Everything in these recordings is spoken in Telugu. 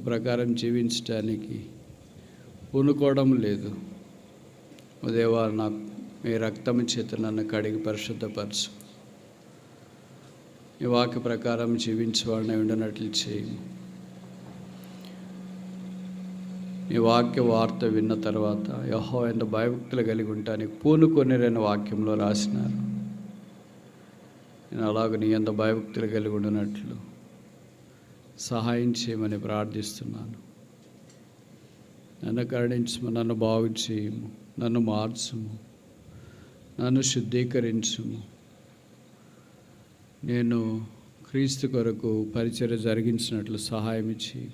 ప్రకారం జీవించడానికి పూనుకోవడం లేదు. దేవా, నాకు మీ రక్తము చేత నన్ను కడిగి పరిశుద్ధపరచు. ఈ వాక్య ప్రకారం జీవించేవాడిని ఉండనట్లు చేయము. ఈ వాక్య వార్త విన్న తర్వాత యెహోవా యందు భయభక్తులు కలిగి ఉంటానికి పూనుకొనిరైన వాక్యంలో రాసినారు. నేను అలాగ నీ యందు భయభక్తులు కలిగి ఉండనట్లు సహాయం చేయమని ప్రార్థిస్తున్నాను. నన్ను కరుణించము, నన్ను బాగు చేయము, నన్ను మార్చుము, నన్ను శుద్ధీకరించుము. నేను క్రీస్తు కొరకు పరిచర్య జరిగించినట్లు సహాయం చేయి.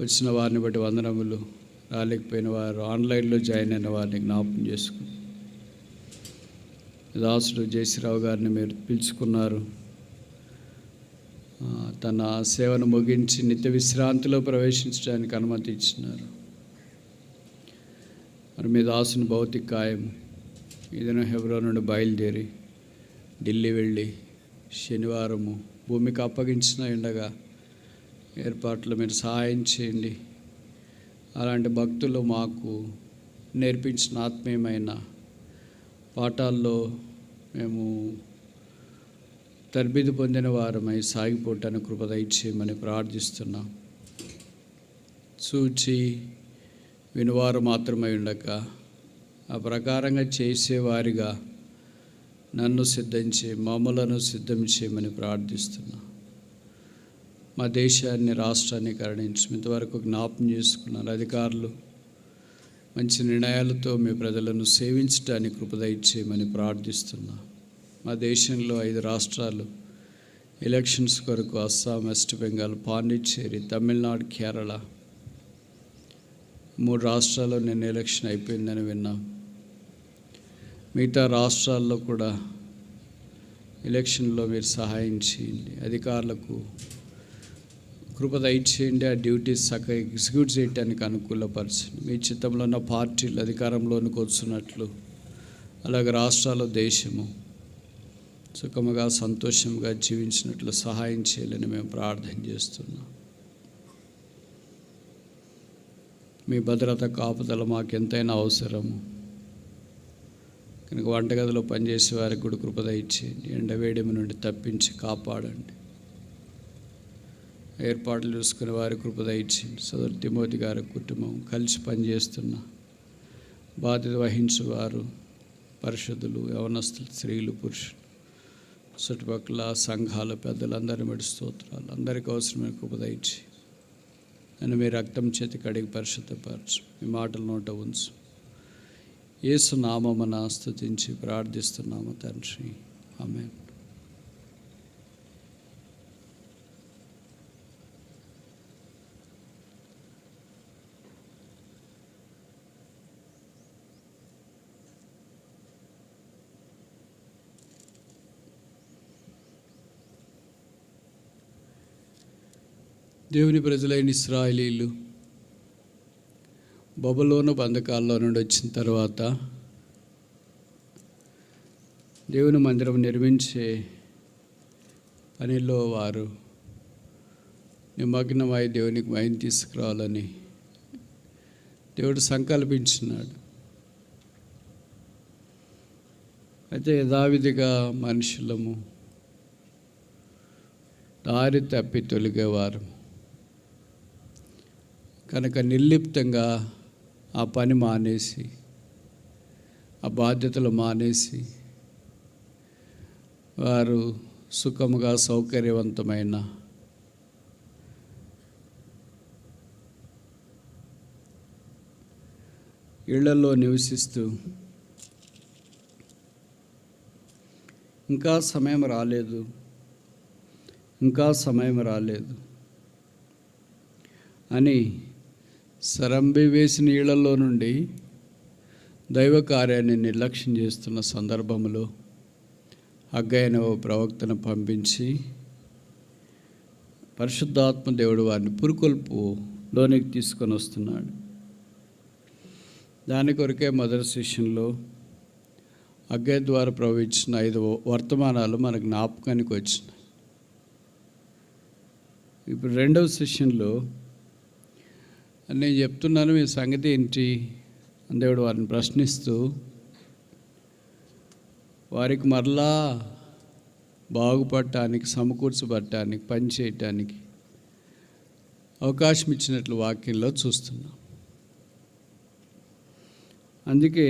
వచ్చిన వారిని బట్టి వందనములు. రాలేకపోయిన వారు, ఆన్లైన్లో జాయిన్ అయిన వారిని జ్ఞాపకం చేసుకుని, దాసుడు జయశ్రీరావు గారిని మీరు పిలుచుకున్నారు. తన సేవను ముగించి నిత్య విశ్రాంతిలో ప్రవేశించడానికి అనుమతి ఇచ్చినారు. మరి మీ దాసుని భౌతిక కాయం ఏదైనా హెబ్రోన్ నుండి బయలుదేరి ఢిల్లీ వెళ్ళి శనివారము భూమికి అప్పగించిన ఉండగా ఏర్పాట్లు మీరు సహాయం చేయండి. అలాంటి భక్తులు మాకు నేర్పించిన ఆత్మీయమైన పాఠాల్లో మేము తర్బీదు పొందిన వారమై సాగిపోవటానికి కృప దయచేయమని ప్రార్థిస్తున్నాం. చూచి వినువారు మాత్రమై ఉండక ఆ ప్రకారంగా చేసేవారిగా నన్ను సిద్ధం చేయి, మమ్మలను సిద్ధం చేయమని ప్రార్థిస్తున్నాం. మా దేశాన్ని, రాష్ట్రాన్ని కరుణించి ఇంతవరకు జ్ఞాపకం చేసుకున్నారు. అధికారులు మంచి నిర్ణయాలతో మీ ప్రజలను సేవించడానికి కృప దయచేయమని ప్రార్థిస్తున్నా. మా దేశంలో 5 రాష్ట్రాలు ఎలక్షన్స్ కొరకు అస్సాం, వెస్ట్ బెంగాల్, పాండిచ్చేరి, తమిళనాడు, కేరళ 3 రాష్ట్రాల్లో నిన్న ఎలక్షన్ అయిపోయిందని విన్నాం. మిగతా రాష్ట్రాల్లో కూడా ఎలక్షన్లో మీరు సహాయం చేయండి. అధికారులకు కృప దయచేయండి. ఆ డ్యూటీస్ చక్కగా ఎగ్జిక్యూట్ చేయడానికి అనుకూలపరచండి. మీ చిత్తంలో ఉన్న పార్టీలు అధికారంలోనికి వస్తున్నట్లు, అలాగే రాష్ట్రాలు, దేశము సుఖముగా సంతోషంగా జీవించినట్లు సహాయం చేయాలని మేము ప్రార్థన చేస్తున్నాం. మీ భద్రత కాపుదల మాకెంతైనా అవసరము కనుక వంటగదిలో పనిచేసే వారికి కూడా కృప దయచేయండి. ఎండవేడిమి నుండి తప్పించి కాపాడండి. ఏర్పాట్లు చూసుకునే వారి కృప దయచేయండి. సోదరు తిమోతి గారి కుటుంబం కలిసి పనిచేస్తున్న బాధ్యత వహించేవారు, పరిశుద్ధులు, యవనస్తులు, స్త్రీలు, పురుషులు, చుట్టుపక్కల సంఘాల పెద్దలందరి బట్టి స్తోత్రాలు. అందరికీ అవసరమైన కృప దయచేయి. నన్ను మీ రక్తం చేతి కడిగి పరిశుద్ధపరచు. మీ మాటల నోట ఉంచు. యేసు నామమున స్తుతించి ప్రార్థిస్తున్నాము తండ్రి, ఆమేన్. దేవుని ప్రజలైన ఇశ్రాయేలీయులు బబులోను బంధకాల్లో నుండి వచ్చిన తర్వాత దేవుని మందిరం నిర్మించే పనిలో వారు నిమగ్నమై దేవునికి మహిమ తీసుకురావాలని దేవుడు సంకల్పించినాడు. అయితే యథావిధిగా మనుషులము దారి తప్పి తొలిగేవారు కనుక నిర్లిప్తంగా ఆ పని మానేసి, ఆ బాధ్యతలు మానేసి వారు సుఖముగా సౌకర్యవంతమైన ఇళ్లలో నివసిస్తూ ఇంకా సమయం రాలేదు అని సరంబి వేసిన ఇళ్లలో నుండి దైవ కార్యాన్ని నిర్లక్ష్యం చేస్తున్న సందర్భంలో హగ్గై అనే ఓ ప్రవక్తను పంపించి పరిశుద్ధాత్మ దేవుడు వారిని పురుకొల్పులోనికి తీసుకొని వస్తున్నాడు. దాని కొరకే మొదటి సెషన్లో హగ్గై ద్వారా ప్రవచించిన 5 వర్తమానాలు మన జ్ఞాపకానికి వచ్చినాయి. ఇప్పుడు రెండవ సెషన్లో నేను చెప్తున్నాను, మీ సంగతి ఏంటి అని దేవుడు వారిని ప్రశ్నిస్తూ, వారికి మరలా బాగుపడటానికి, సమకూర్చబడటానికి, పని చేయటానికి అవకాశం ఇచ్చినట్లు వాక్యంలో చూస్తున్నాం. అందుకే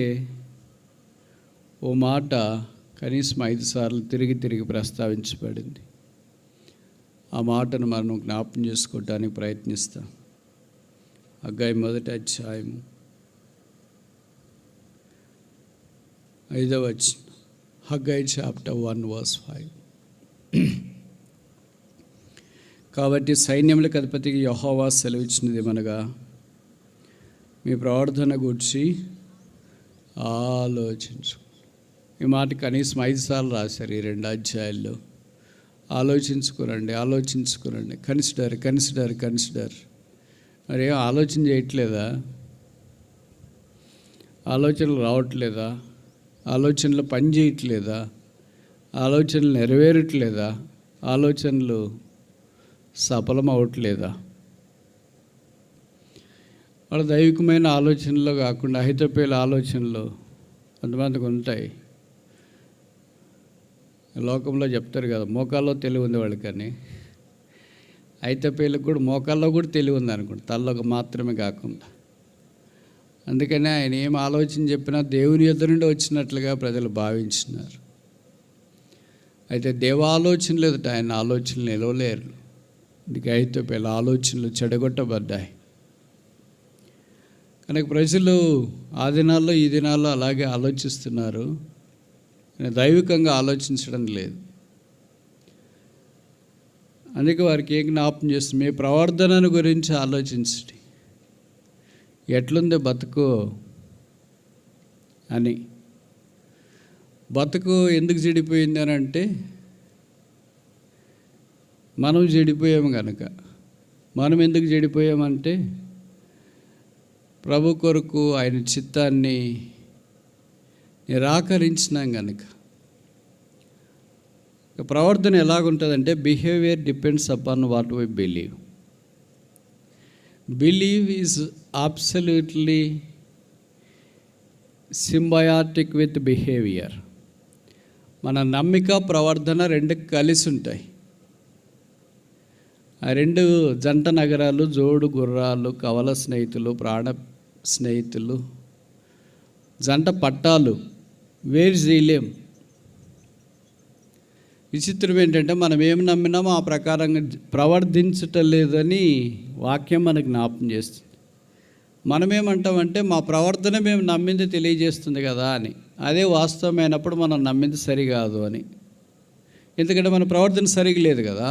ఓ మాట కనీసం 5 సార్లు తిరిగి ప్రస్తావించబడింది. ఆ మాటను మనం జ్ఞాపకం చేసుకోవడానికి ప్రయత్నిస్తాం. హగ్గై 1వ అధ్యాయము 5వ వచనం. Haggai chapter 1 verse 5. కాబట్టి సైన్యములకు అధిపతికి యెహోవా సెలవిచ్చినది ఏమనగా, మీ ప్రవర్తన గూర్చి ఆలోచించు. ఈ మాట కనీసం 5 సార్లు రాశారు ఈ 2 అధ్యాయాల్లో. ఆలోచించుకునండి. కన్సిడర్. మరి ఏం ఆలోచన చేయట్లేదా? ఆలోచనలు రావట్లేదా? ఆలోచనలు పని చేయట్లేదా? ఆలోచనలు నెరవేరట్లేదా? ఆలోచనలు సఫలం అవ్వట్లేదా? వాళ్ళ దైవికమైన ఆలోచనలో కాకుండా అహితోపేల ఆలోచనలు కొంతమందికి ఉంటాయి. లోకంలో చెప్తారు కదా, మోకాల్లో తెలివి ఉంది వాళ్ళకని. అహితోపేలకు కూడా మోకాల్లో కూడా తెలివి ఉంది అనుకోండి, తలలో మాత్రమే కాకుండా. అందుకనే ఆయన ఏం ఆలోచన చెప్పినా దేవుని యొద్ద నుండి వచ్చినట్లుగా ప్రజలు భావించినారు. అయితే దేవాలోచనలు ఎదుట ఆయన ఆలోచనలు నిలవలేరు. అందుకే అహితోపేల ఆలోచనలు చెడగొట్టబడ్డాయి. కనుక ప్రజలు ఆ దినాల్లో ఈ దినాల్లో అలాగే ఆలోచిస్తున్నారు, దైవికంగా ఆలోచించడం లేదు. అందుకే వారికి ఏం జ్ఞాపకం చేస్తుంది, మీ ప్రవర్తనను గురించి ఆలోచించండి, ఎట్లుంది బతుకు అని. బతుకు ఎందుకు చెడిపోయింది అని అంటే, మనం చెడిపోయాము కనుక. మనం ఎందుకు చెడిపోయామంటే, ప్రభు కొరకు ఆయన చిత్తాన్ని నిరాకరించినాం కనుక. ప్రవర్తన ఎలాగుంటుందంటే, behaviour depends upon what we believe. Believe is absolutely symbiotic with behaviour. మన నమ్మిక, ప్రవర్తన 2 కలిసి ఉంటాయి. ఆ 2 జంట నగరాలు, జోడు గుర్రాలు, కవల స్నేహితులు, ప్రాణ స్నేహితులు, జంట పట్టాలు వేరు చేయలేం. విచిత్రం ఏంటంటే, మనం ఏం నమ్మినామో ఆ ప్రకారంగా ప్రవర్తించటం లేదని వాక్యం మనకు జ్ఞాపకం చేస్తుంది. మనమేమంటామంటే, మా ప్రవర్తన మేము నమ్మింది తెలియజేస్తుంది కదా అని. అదే వాస్తవమైనప్పుడు మనం నమ్మింది సరికాదు అని. ఎందుకంటే మన ప్రవర్తన సరిగా లేదు కదా.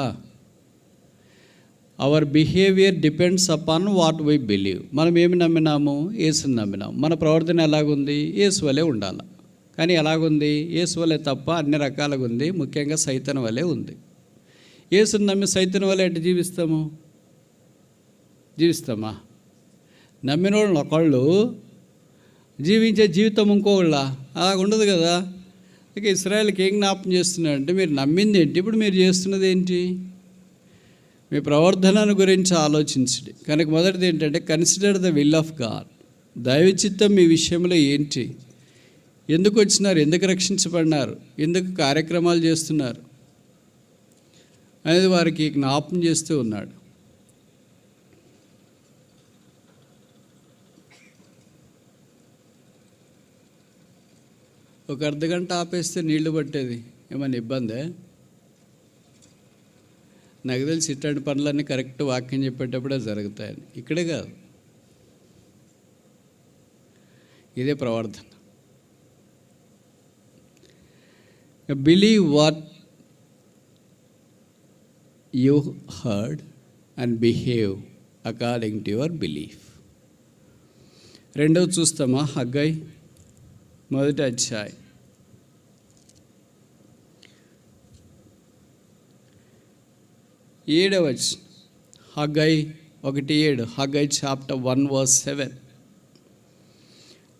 Our behaviour depends upon what we believe. మనం ఏమి నమ్మినాము? యేసుని నమ్మినాము. మన ప్రవర్తన ఎలాగుంది? యేసు వలె ఉండాలి. కానీ ఎలాగుంది? యేసు వలె తప్ప అన్ని రకాలుగా ఉంది. ముఖ్యంగా సైతాను వలె ఉంది. యేసుని నమ్మి సైతాను వలె ఎట్లా జీవిస్తామా? నమ్మిన వాళ్ళు ఒకళ్ళు, జీవించే జీవితం ఇంకోళ్ళ అలా ఉండదు కదా. ఇక ఇశ్రాయేల్కి ఏం జ్ఞాపకం చేస్తున్నాడంటే, మీరు నమ్మింది ఏంటి, ఇప్పుడు మీరు చేస్తున్నది ఏంటి? మీ ప్రవర్తనను గురించి ఆలోచించండి. కనుక మొదటిది ఏంటంటే, consider the will of God. దైవ చిత్తం మీ విషయంలో ఏంటి? ఎందుకు వచ్చినారు? ఎందుకు రక్షించబడినారు? ఎందుకు కార్యక్రమాలు చేస్తున్నారు అనేది వారికి జ్ఞాపకం చేస్తూ ఉన్నాడు. ఒక అర్ధగంట ఆపేస్తే నీళ్లు పట్టేది ఏమైనా ఇబ్బందే? నాకు తెలిసి ఇట్లాంటి పనులన్నీ కరెక్ట్ వాక్యం చెప్పేటప్పుడే జరుగుతాయని. ఇక్కడే కాదు, ఇదే ప్రవర్తన. Believe what you heard and behave according to your belief. 2వ చూస్తామా? హగ్గై 1వ అధ్యాయం 7వ వచనం. హగ్గై 1:7. Haggai chapter 1 verse 7.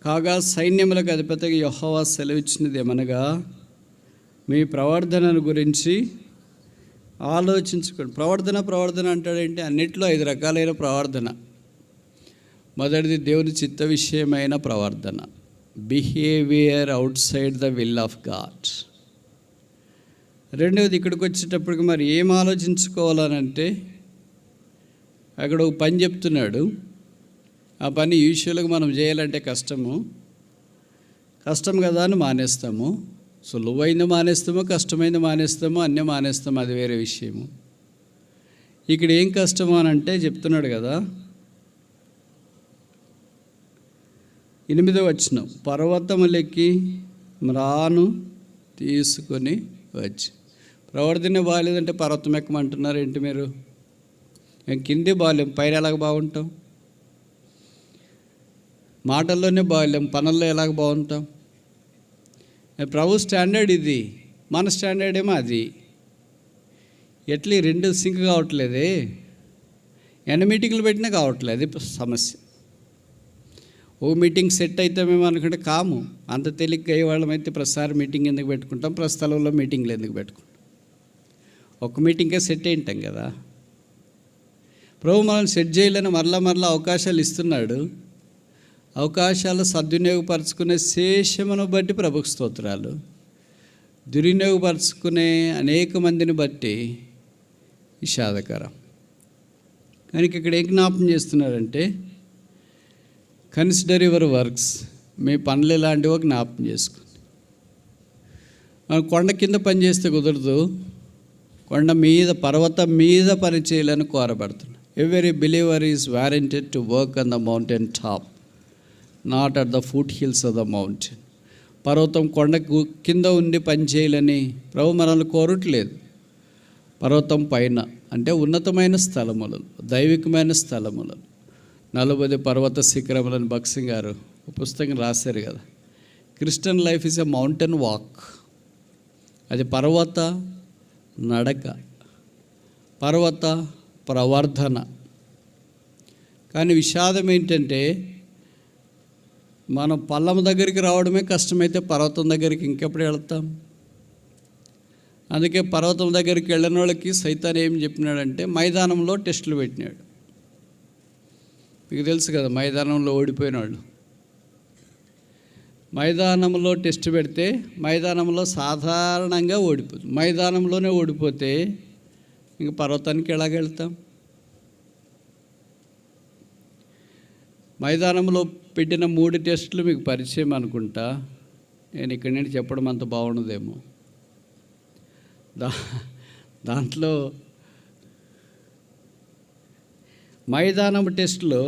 కాగా సైన్యములకు అధిపతిగా యెహోవా సెలవిచ్చినది ఏమనగా, మీ ప్రవర్తనను గురించి ఆలోచించుకోండి. ప్రవర్తన అంటాడేంటి? అన్నిట్లో 5 రకాలైన ప్రవర్తన. మొదటిది దేవుని చిత్త విషయమైన ప్రవర్తన, behaviour out side the will of God. రెండవది ఇక్కడికి వచ్చేటప్పటికి మరి ఏం ఆలోచించుకోవాలనంటే, అక్కడ ఒక పని చెప్తున్నాడు. ఆ పని యూజువల్గా మనం చేయాలంటే కష్టం కదా అని మానేస్తాము. సులువైంది మానేస్తాము, కష్టమైంది మానేస్తాము, అన్నీ మానేస్తాము, అది వేరే విషయము. ఇక్కడ ఏం కష్టము అని అంటే చెప్తున్నాడు కదా, 8వ వచనం, పర్వతములెక్కి మ్రాను తీసుకొని వచ్చి. ప్రవర్తన బాగాలేదంటే పర్వతం ఎక్కమంటున్నారు ఏంటి మీరు? కిందే బాగాలేం, పైన ఎలాగ బాగుంటాం? మాటల్లోనే బాగాలేం, పనుల్లో ఎలాగ బాగుంటాం? ప్రభు స్టాండర్డ్ ఇది, మన స్టాండర్డ్ ఏమో అది. ఎట్లా 2 సింక్ కావట్లేదే? ఎన్ని మీటింగ్లు పెట్టినా కావట్లేదు, అది సమస్య. ఓ మీటింగ్ సెట్ అయితే మేము అనుకుంటే కాము. అంత తేలిగ్గా అయ్యే వాళ్ళమైతే ప్రతిసారి మీటింగ్ ఎందుకు పెట్టుకుంటాం? ప్రతి స్థలంలో మీటింగ్లు ఎందుకు పెట్టుకుంటాం? ఒక మీటింగ్కే సెట్ అయింటాం కదా. ప్రభు మనల్ని సెట్ చేయాలని మరలా అవకాశాలు ఇస్తున్నాడు. అవకాశాలు సద్వినియోగపరచుకునే శేషమును బట్టి ప్రభుకు స్తోత్రాలు. దుర్వినియోగపరచుకునే అనేక మందిని బట్టి విషాదకరం. కనుక ఇక్కడ ఏం జ్ఞాపం చేస్తున్నారంటే, కన్సిడర్ యువర్ వర్క్స్, మీ పనులు ఎలాంటివో జ్ఞాపం చేసుకోండి. మనం కొండ కింద పని చేస్తే కుదరదు, కొండ మీద, పర్వతం మీద పని చేయాలని కోరబడుతున్నాం. Every believer is warranted to work on the mountain top, not at the foot hills of the mountain. పర్వతం కొండ కింద ఉండి పని చేయాలని ప్రభు మనల్ని కోరట్లేదు. పర్వతం పైన అంటే ఉన్నతమైన స్థలములు, దైవికమైన స్థలములు, 40 పర్వత శిఖరములను భక్సింగ్ గారు పుస్తకం రాశారు కదా. Christian life is a mountain walk. అది పర్వత నడక, పర్వత ప్రవర్ధన. కానీ విషాదం ఏంటంటే, మనం పల్లం దగ్గరికి రావడమే కష్టమైతే పర్వతం దగ్గరికి ఇంకెప్పుడు వెళ్తాం? అందుకే పర్వతం దగ్గరికి వెళ్ళిన వాళ్ళకి సైతాన్ ఏం చెప్పినాడంటే, మైదానంలో టెస్టులు పెట్టినాడు. మీకు తెలుసు కదా, మైదానంలో ఓడిపోయిన వాళ్ళు. మైదానంలో టెస్ట్ పెడితే మైదానంలో సాధారణంగా ఓడిపోతుంది. మైదానంలోనే ఓడిపోతే ఇంక పర్వతానికి ఎలాగెళ్తాం? మైదానంలో పెట్టిన 3 టెస్టులు మీకు పరిచయం అనుకుంటా. నేను ఇక్కడి నుండి చెప్పడం అంత బాగుండదేమో. దాంట్లో మైదానం టెస్టులో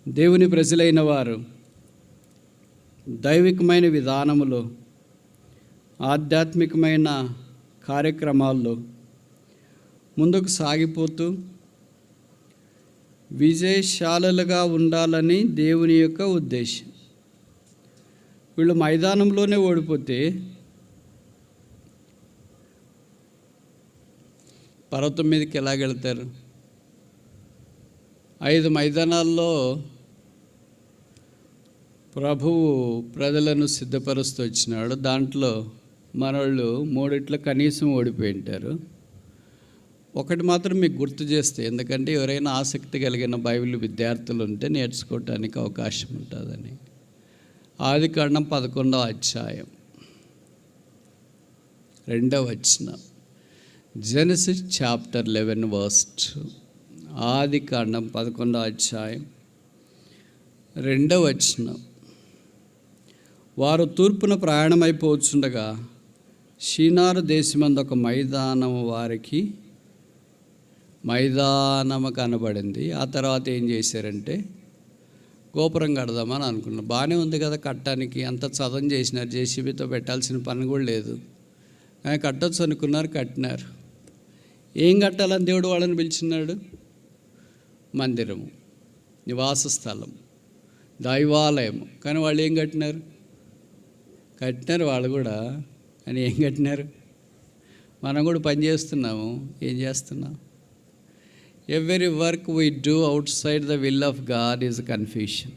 దేవుని ప్రజలైన వారు దైవికమైన విధానములో, ఆధ్యాత్మికమైన కార్యక్రమాల్లో ముందుకు సాగిపోతూ విజయశాలులుగా ఉండాలని దేవుని యొక్క ఉద్దేశం. వీళ్ళు మైదానంలోనే ఓడిపోతే పర్వతం మీదకి ఎలాగెళ్తారు? 5 మైదానాల్లో ప్రభువు ప్రజలను సిద్ధపరుస్తూ వచ్చినాడు. దాంట్లో మనోళ్ళు 3 కనీసం ఓడిపోయి ఉంటారు. ఒకటి మాత్రం మీకు గుర్తు చేస్తే, ఎందుకంటే ఎవరైనా ఆసక్తి కలిగిన బైబిల్ విద్యార్థులు ఉంటే నేర్చుకోవటానికి అవకాశం ఉంటుందని. ఆదికాండం 11వ అధ్యాయం 2వ వచనం. Genesis chapter 11 verse 2. ఆదికాండం 11వ అధ్యాయం 2వ వచనం. వారు తూర్పున ప్రయాణమైపోవచ్చుండగా షీనారు దేశమందు ఒక మైదానము కనబడింది. ఆ తర్వాత ఏం చేశారంటే, గోపురం కడదామని అనుకున్నారు. బాగానే ఉంది కదా కట్టడానికి, అంత చదవం చేసినారు, జేసీబీతో పెట్టాల్సిన పని కూడా లేదు. కానీ కట్టొచ్చు అనుకున్నారు, కట్టినారు. ఏం కట్టాలని దేవుడు వాళ్ళని పిలిచినాడు? మందిరము, నివాస స్థలం, దైవాలయము. కానీ వాళ్ళు ఏం కట్టినారు వాళ్ళు కూడా. కానీ ఏం కట్టినారు? మనం కూడా పని చేస్తున్నాము, ఏం చేస్తున్నాం? Every work we do outside the will of God is confusion.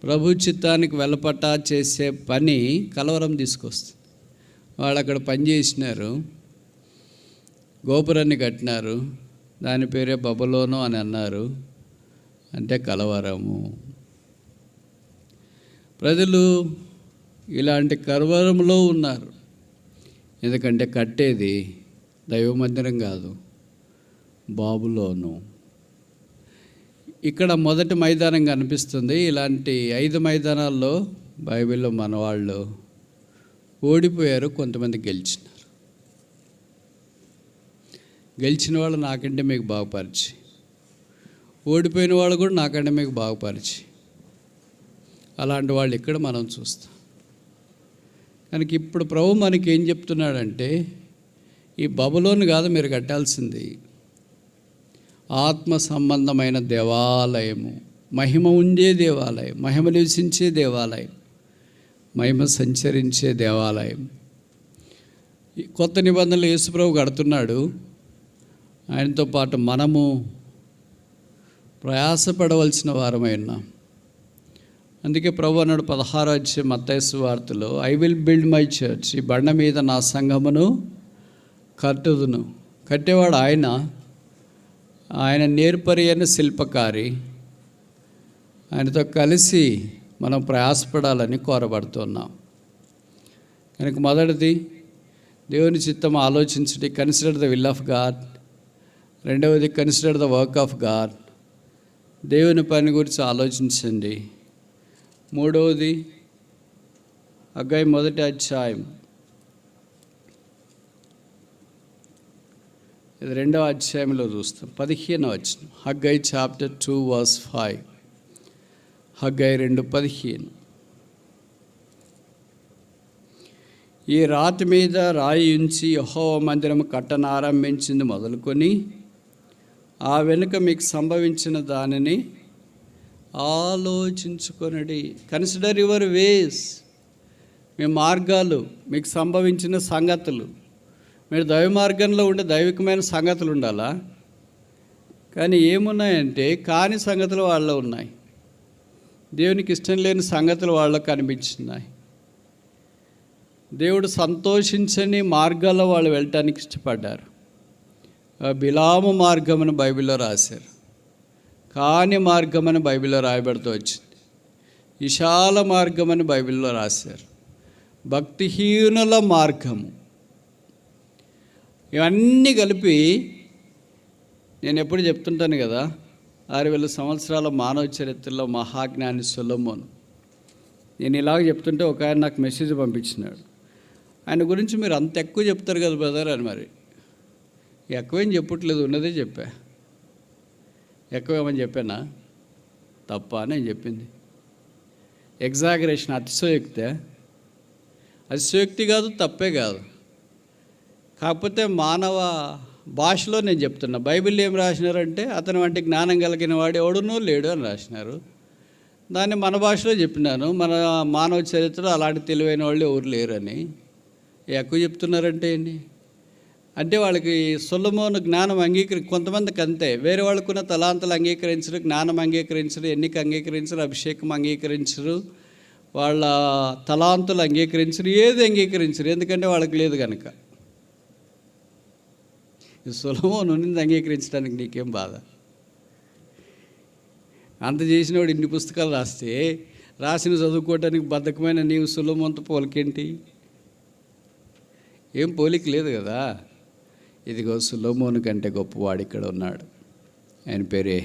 ప్రభు చిత్తానికి వెలపట చేసే పని కలవరం తీసుకొస్తుంది. వాళ్ళు అక్కడ పనిచేసినారు, గోపురాన్ని కట్టినారు, దాని పేరే బబులోను అని అన్నారు, అంటే కలవరము. ప్రజలు ఇలాంటి కలవరంలో ఉన్నారు. ఎందుకంటే కట్టేది దైవ మందిరం కాదు, బాబులోను. ఇక్కడ మొదటి మైదానం కనిపిస్తుంది. ఇలాంటి 5 మైదానాల్లో బైబిల్లో మనవాళ్ళు ఓడిపోయారు, కొంతమంది గెలిచినారు. గెలిచిన వాళ్ళు నాకంటే మీకు బాగుపరిచి, ఓడిపోయిన వాళ్ళు కూడా నాకంటే మీకు బాగుపరిచి, అలాంటి వాళ్ళు ఇక్కడ మనం చూస్తాం. కనుక ఇప్పుడు ప్రభు మనకి ఏం చెప్తున్నాడంటే, ఈ బబులోను కాదు మీరు కట్టాల్సింది, ఆత్మ సంబంధమైన దేవాలయము, మహిమ ఉండే దేవాలయం, మహిమ నివసించే దేవాలయం, మహిమ సంచరించే దేవాలయం. కొత్త నిబంధనలు యేసుప్రభు కడుతున్నాడు. ఆయనతో పాటు మనము ప్రయాసపడవలసిన వారమై ఉన్నాం. అందుకే ప్రభు అన్నాడు 16వ అధ్యాయం మత్తయి సువార్తలో, I will build my church, ఈ బండ మీద నా సంఘమును కట్టుదును. కట్టేవాడు ఆయన నేర్పరి అయిన శిల్పకారి. ఆయనతో కలిసి మనం ప్రయాసపడాలని కోరబడుతున్నాం. కనుక మొదటిది దేవుని చిత్తం ఆలోచించండి, consider the will of God. రెండవది consider the work of God, దేవుని పని గురించి ఆలోచించండి. మూడవది హగ్గై 1వ అధ్యాయం, ఇది 2వ అధ్యాయంలో చూస్తాం, 15వ వచనం. Haggai chapter 2 verse 5. హగ్గై 2:15. ఈ రాతి మీద రాయి ఉంచి యెహోవా మందిరం కట్టనారంభించింది మొదలుకొని ఆ వెనుక మీకు సంభవించిన దానిని ఆలోచించుకొనడి. కన్సిడర్ యువర్ వేస్, మీ మార్గాలు, మీకు సంభవించిన సంగతులు. మీరు దైవ మార్గంలో ఉండే దైవికమైన సంగతులు ఉండాలా, కానీ ఏమున్నాయంటే కాని సంగతులు వాళ్ళలో ఉన్నాయి, దేవునికి ఇష్టం లేని సంగతులు వాళ్ళకు కనిపించినాయి. దేవుడు సంతోషించని మార్గాల్లో వాళ్ళు వెళ్ళటానికి ఇష్టపడ్డారు. బిలాము మార్గమని బైబిల్లో రాశారు, కాని మార్గమని బైబిల్లో రాయబడుతూ వచ్చింది. విశాల మార్గమని బైబిల్లో రాశారు, భక్తిహీనుల మార్గము. ఇవన్నీ కలిపి నేను ఎప్పుడు చెప్తుంటాను కదా, 6000 సంవత్సరాల మానవ చరిత్రలో మహాజ్ఞాని సొలొమోను. నేను ఇలాగ చెప్తుంటే ఒక ఆయన నాకు మెసేజ్ పంపించినాడు, ఆయన గురించి మీరు అంత ఎక్కువ చెప్తారు కదా బ్రదర్ అని. మరి ఎక్కువేం చెప్పట్లేదు, ఉన్నదే చెప్పా. ఎక్కువేమని చెప్పానా? తప్ప నేను చెప్పింది ఎగ్జాగరేషన్, అతిశయోక్తే. అతిశయోక్తి కాదు, తప్పే కాదు. కాకపోతే మానవ భాషలో నేను చెప్తున్నా. బైబిల్ ఏం రాసినారంటే, అతని వంటి జ్ఞానం కలిగిన వాడు ఎవడునూ లేడు అని రాసినారు. దాన్ని మన భాషలో చెప్పినాను. మన మానవ చరిత్రలో అలాంటి తెలివైన వాళ్ళు ఎవరు లేరని. ఎక్కువ చెప్తున్నారంటే ఏంటి అంటే, వాళ్ళకి సొలొమోను జ్ఞానం కొంతమందికి అంతే, వేరే వాళ్ళకున్న తలాంతలు అంగీకరించరు, జ్ఞానం అంగీకరించరు, ఎన్నిక అంగీకరించరు, అభిషేకం అంగీకరించరు, వాళ్ళ తలాంతులు అంగీకరించరు, ఏది అంగీకరించరు, ఎందుకంటే వాళ్ళకి లేదు కనుక. సొలొమోను ఉన్నది అంగీకరించడానికి నీకేం బాధ? అంత చేసినవాడు ఇన్ని పుస్తకాలు రాసిన చదువుకోవటానికి బద్ధకమైన నీవు సొలొమోనుతో పోలికేంటి? ఏం పోలిక లేదు కదా. ఇదిగో సొలొమోను కంటే గొప్పవాడు ఇక్కడ ఉన్నాడు, ఆయన పేరే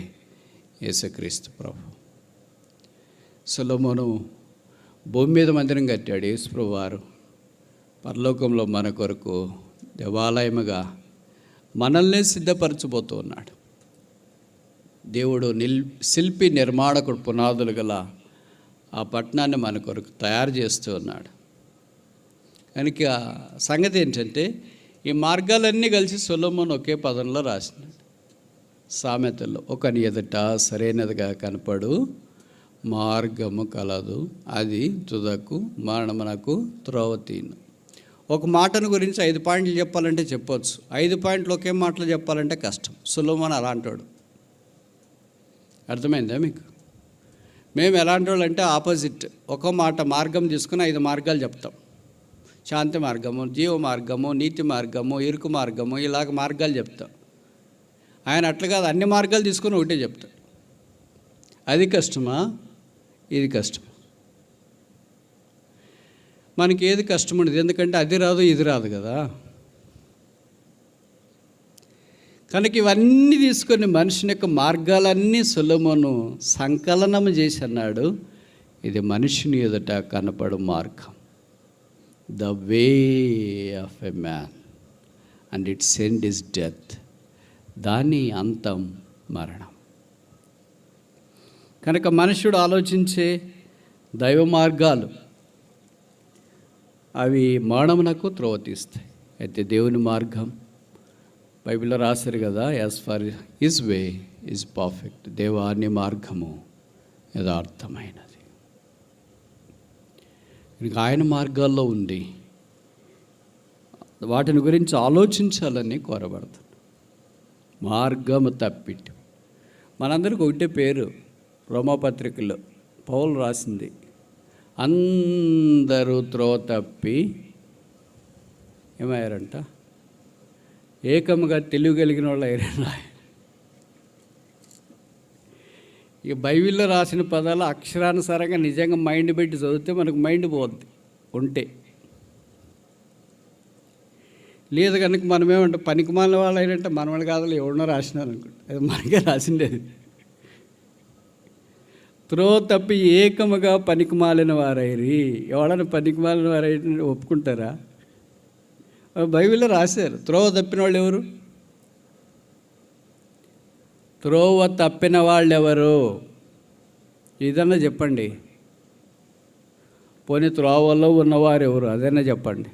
యేసుక్రీస్తు ప్రభు. సొలొమోను భూమి మీద మందిరం కట్టాడు, యేసుప్రభు వారు పరలోకంలో మన కొరకు దేవాలయముగా మనల్ని సిద్ధపరచబోతూ ఉన్నాడు. దేవుడు శిల్పి నిర్మాణకుడు పునాదులు గల ఆ పట్టణాన్ని మన కొరకు తయారు చేస్తూ ఉన్నాడు. కనుక సంగతి ఏంటంటే, ఈ మార్గాలన్నీ కలిసి సొలొమోను ఒకే పదంలో రాసినాడు. సామెతల్లో, ఒకని ఎదుట సరైనదిగా కనపడు మార్గము కలదు, అది తుదకు మరణమునకు త్రోవతీను. ఒక మాటను గురించి 5 పాయింట్లు చెప్పాలంటే చెప్పవచ్చు, 5 పాయింట్లు ఒకే మాటలు చెప్పాలంటే కష్టం. సొలొమోను అలాంటోడు. అర్థమైందా మీకు? మేము ఎలాంటి వాళ్ళు అంటే ఆపోజిట్. ఒక మాట మార్గం తీసుకుని 5 మార్గాలు చెప్తాం. శాంతి మార్గము, జీవ మార్గము, నీతి మార్గము, ఇరుకు మార్గము, ఇలాగ మార్గాలు చెప్తాం. ఆయన అట్లా కాదు, అన్ని మార్గాలు తీసుకొని ఒకటే చెప్తాడు. అది కష్టమా, ఇది కష్టమా? మనకి ఏది కష్టం ఉండదు, ఎందుకంటే అది రాదు ఇది రాదు కదా. కనుక ఇవన్నీ తీసుకొని మనిషిని యొక్క మార్గాలన్నీ సొలొమోను సంకలనం చేసి అన్నాడు, ఇది మనిషిని ఎదుట కనపడు మార్గం, the way of a man and it's end is death, దాని అంతం మరణం. కనుక మనుషుడు ఆలోచించే దైవ మార్గాలు అవి మరణమునకు త్రోవ తీస్తాయి. అయితే దేవుని మార్గం బైబిల్లో రాశారు కదా, as for his way is perfect, దేవాని మార్గము యథార్థమైనది. ఇంకా ఆయన మార్గాల్లో ఉండి వాటిని గురించి ఆలోచించాలని కోరబడుతుంది. మార్గము తప్పిట్టు మనందరికి ఒకటే పేరు, రోమాపత్రికలో పౌలు రాసింది, అందరూ త్రోవ తప్పి ఏమయ్యారంట, ఏకముగా తెలియగలిగిన వాళ్ళు అయ్యారంట. ఇక బైబిల్లో రాసిన పదాలు అక్షరానుసారంగా నిజంగా మైండ్ పెట్టి చదివితే మనకు మైండ్ పోద్ది ఉంటే. లేదు కనుక మనమేమంటే పనికిమాలిన వాళ్ళు అయినంటే మన వాళ్ళు కాదు, ఎవరినో రాసినారు అనుకుంటా, అది మనకే రాసిండేది. త్రోవ తప్పి ఏకముగా పనికిమాలిన వారైరి. ఎవడన్నా పనికిమాలిన వారై ఒప్పుకుంటారా? బైబిల్లో రాశారు. త్రోవ తప్పిన వాళ్ళు ఎవరు? త్రోవ తప్పిన వాళ్ళు ఎవరు? ఇదన్నా చెప్పండి. పోనీ త్రోవలో ఉన్నవారు ఎవరు? అదన్నా చెప్పండి.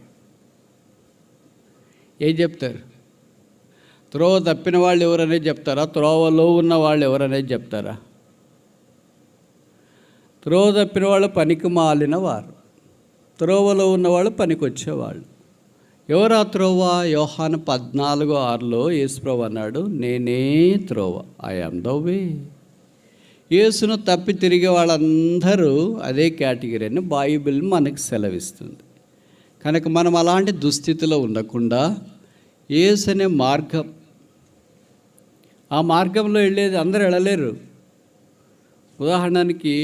ఏం చెప్తారు? త్రోవ తప్పిన వాళ్ళు ఎవరనేది చెప్తారా? త్రోవలో ఉన్న వాళ్ళు ఎవరనేది చెప్తారా? త్రోవ తప్పిన వాళ్ళు పనికి మాలిన వారు, త్రోవలో ఉన్నవాళ్ళు పనికి వచ్చేవాళ్ళు. ఎవరా త్రోవ? యోహాను 14:6 యేసుప్రభు అన్నాడు, నేనే త్రోవ, ఐ యామ్ ద వే. యేసును తప్పి తిరిగే వాళ్ళందరూ అదే కేటగిరీ అని బైబిల్ మనకు సెలవిస్తుంది. కనుక మనం అలాంటి దుస్థితిలో ఉండకుండా యేసు అనే మార్గం, ఆ మార్గంలో వెళ్ళేది అందరూ వెళ్ళలేరు. ఉదాహరణకి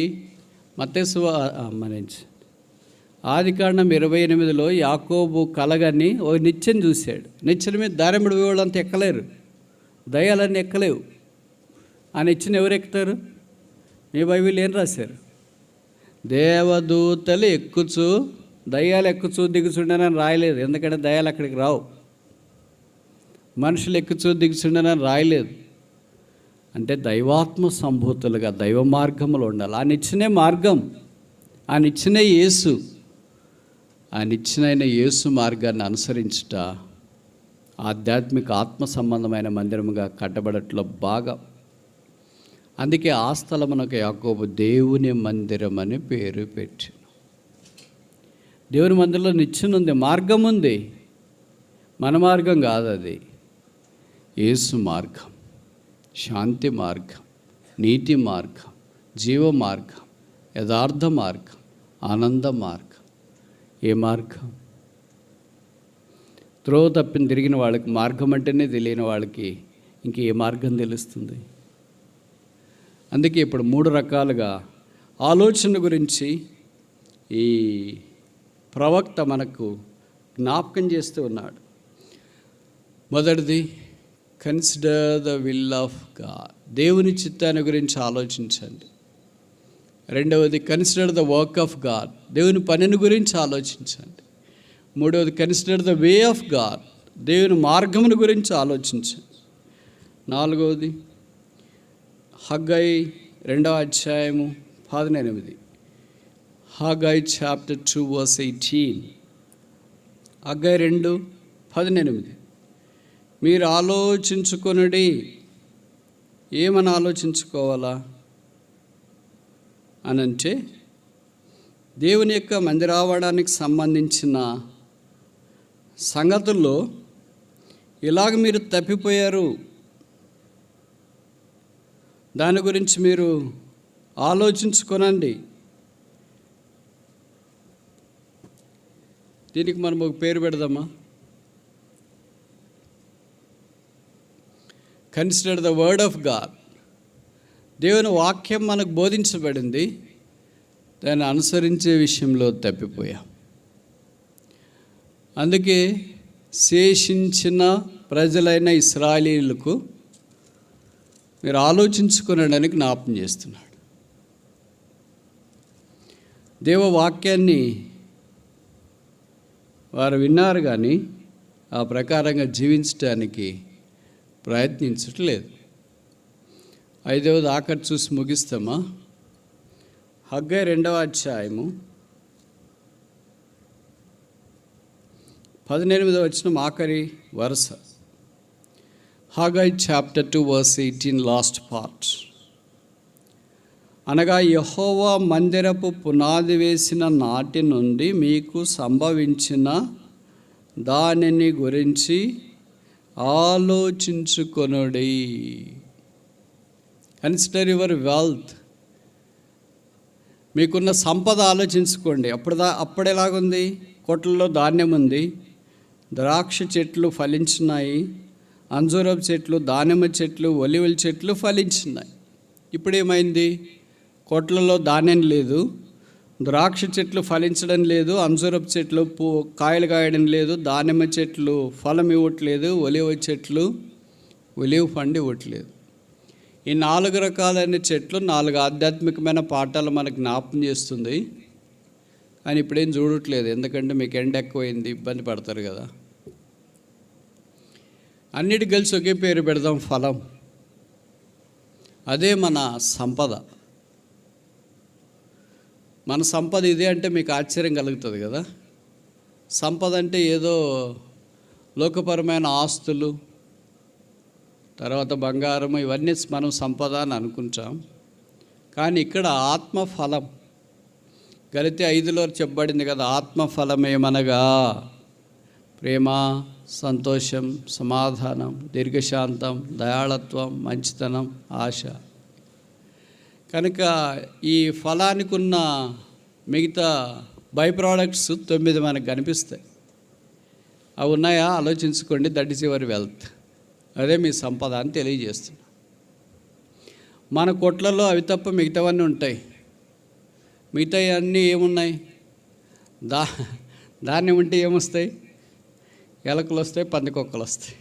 ఆదికాండం 28 యాకోబు కలగని ఓ నిచ్చెన చూశాడు. నిచ్చెన మీద దారిమిడి వాళ్ళంతా ఎక్కలేరు, దయ్యాలన్నీ ఎక్కలేవు. ఆ నిచ్చెన ఎవరు ఎక్కుతారు? మీ బైబిల్ ఏం రాశారు? దేవదూతలు ఎక్కుచు దయ్యాలు ఎక్కుచూ దిగుచుండనని రాయలేదు, ఎందుకంటే దయ్యాలు అక్కడికి రావు. మనుషులు ఎక్కుచూ దిగుచుండనని రాయలేదు. అంటే దైవాత్మ సంభూతులుగా దైవ మార్గంలో ఉండాలి. ఆ నిచ్చెనే మార్గం, ఆ నిచ్చెనే యేసు. ఆ నిచ్చెనైన యేసు మార్గాన్ని అనుసరించుట ఆధ్యాత్మిక ఆత్మ సంబంధమైన మందిరముగా కట్టబడట్లో బాగా. అందుకే ఆ స్థలమునకు యాకోబు దేవుని మందిరం అని పేరు పెట్టాను. దేవుని మందిరంలో నిచ్చెన ఉంది, మార్గం ఉంది. మన మార్గం కాదు అది, యేసు మార్గం, శాంతి మార్గం, నీతి మార్గం, జీవ మార్గం, యథార్థ మార్గం, ఆనంద మార్గం. ఏ మార్గం? త్రోవ తప్పిన తిరిగిన వాళ్ళకి మార్గం అంటేనే తెలియని వాళ్ళకి ఇంక ఏ మార్గం తెలుస్తుంది? అందుకే ఇప్పుడు 3 రకాలుగా ఆలోచన గురించి ఈ ప్రవక్త మనకు జ్ఞాపకం చేస్తూ ఉన్నాడు. మొదటిది, consider the will of God, దేవుని చిత్తాన్ని గురించి ఆలోచించండి. రెండవది, consider the work of God, దేవుని పనిని గురించి ఆలోచించండి. మూడవది, consider the way of God, దేవుని మార్గమును గురించి ఆలోచించండి. నాలుగవది, హగ్గై 2:18, హగ్గై చాప్టర్ 2:18, హగ్గై 2:18. మీరు ఆలోచించుకొనుడి. ఏమని ఆలోచించుకోవాలా అనంటే, దేవుని యొక్క మందిరావడానికి సంబంధించిన సంగతుల్లో ఇలాగ మీరు తప్పిపోయారు, దాని గురించి మీరు ఆలోచించుకోనండి. దీనికి మనం ఒక పేరు పెడదామా? Consider the word of God. దేవుని వాక్యం మనకు బోధించబడింది, దాన్ని అనుసరించే విషయంలో తప్పిపోయాం. అందుకే శేషించిన ప్రజలైన ఇశ్రాయేలీయులకు మీరు ఆలోచించుకునడానికి జ్ఞాపకం చేస్తున్నాడు. దేవవాక్యాన్ని వారు విన్నారు కానీ ఆ ప్రకారంగా జీవించడానికి ప్రయత్నించట్లేదు. 5వది ఆఖరి చూసి ముగిస్తామా? హగ్గై 2వ అధ్యాయము 18వ వచనం ఆఖరి వరుస. Haggai chapter 2 verse 18 last part. అనగా యెహోవా మందిరపు పునాది వేసిన నాటి నుండి మీకు సంభవించిన దానిని గురించి ఆలోచించుకొనుడి. Consider your wealth. మీకున్న సంపద ఆలోచించుకోండి. అప్పుడెలాగుంది? కొట్లలో ధాన్యం ఉంది, ద్రాక్ష చెట్లు ఫలించినాయి, అంజూరపు చెట్లు, దానిమ్మ చెట్లు, ఒలివల చెట్లు ఫలించినాయి. ఇప్పుడేమైంది? కొట్లలో ధాన్యం లేదు, ద్రాక్ష చెట్లు ఫలించడం లేదు, అంజూరపు చెట్లు కాయలు కాయడం లేదు, దానిమ్మ చెట్లు ఫలం ఇవ్వట్లేదు, ఒలివ చెట్లు ఒలివ పండు ఇవ్వట్లేదు. ఈ 4 రకాలైన చెట్లు 4 ఆధ్యాత్మికమైన పాఠాలు మనకు జ్ఞాపకం చేస్తుంది. కానీ ఇప్పుడేం చూడట్లేదు, ఎందుకంటే మీకు ఎండ ఎక్కువైంది, ఇబ్బంది పడతారు కదా. అన్నిటి కలిసి ఒకే పేరు పెడదాం, ఫలం. అదే మన సంపద. మన సంపద ఇదే అంటే మీకు ఆశ్చర్యం కలుగుతుంది కదా. సంపద అంటే ఏదో లోకపరమైన ఆస్తులు, తర్వాత బంగారము, ఇవన్నీ మనం సంపద అని అనుకుంటాం. కానీ ఇక్కడ ఆత్మఫలం గలితీ 5లో చెప్పబడింది కదా. ఆత్మఫలం ఏమనగా ప్రేమ, సంతోషం, సమాధానం, దీర్ఘశాంతం, దయాళత్వం, మంచితనం, ఆశ. కనుక ఈ ఫలానికి ఉన్న మిగతా బై ప్రోడక్ట్స్ 9 మనకు కనిపిస్తాయి. అవి ఉన్నాయా? ఆలోచించుకోండి. That is your wealth. అదే మీ సంపద అని తెలియజేస్తున్నా. మన కొట్లలో అవి తప్ప మిగతావన్నీ ఉంటాయి. మిగతా అన్నీ ఏమున్నాయి? ధాన్యం ఉంటే ఏమొస్తాయి? ఎలకలు వస్తాయి, పందికొక్కలు వస్తాయి.